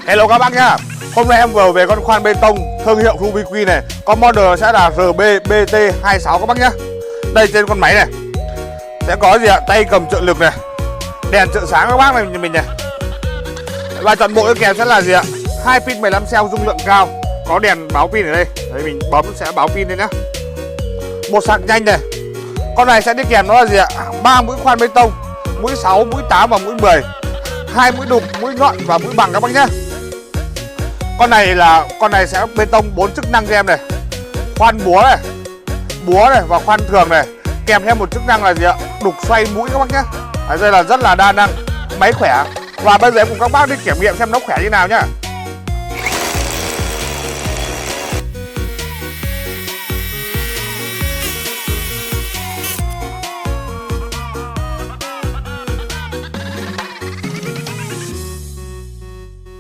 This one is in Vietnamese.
Hello các bác nhá. Hôm nay em vừa về con khoan bê tông thương hiệu RubyQ này. Con model sẽ là RBBT26 các bác nhá. Đây trên con máy này sẽ có gì ạ? Tay cầm trợ lực này, đèn trợ sáng các bác này mình này. Và toàn bộ cái kèm sẽ là gì ạ? 2 pin 15 cell dung lượng cao, có đèn báo pin ở đây. Đấy, mình bấm sẽ báo pin đây nhá. Một sạc nhanh này. Con này sẽ đi kèm nó là gì ạ? 3 mũi khoan bê tông, mũi 6, mũi 8 và mũi 10. 2 mũi đục, mũi nhọn và mũi bằng các bác nhá. Con này sẽ bê tông 4 chức năng cho em này. Khoan búa này và khoan thường này. Kèm theo một chức năng là gì ạ? Đục xoay mũi các bác nhá. Đây là rất là đa năng, máy khỏe. Và bây giờ em cùng các bác đi kiểm nghiệm xem nó khỏe như nào nhá.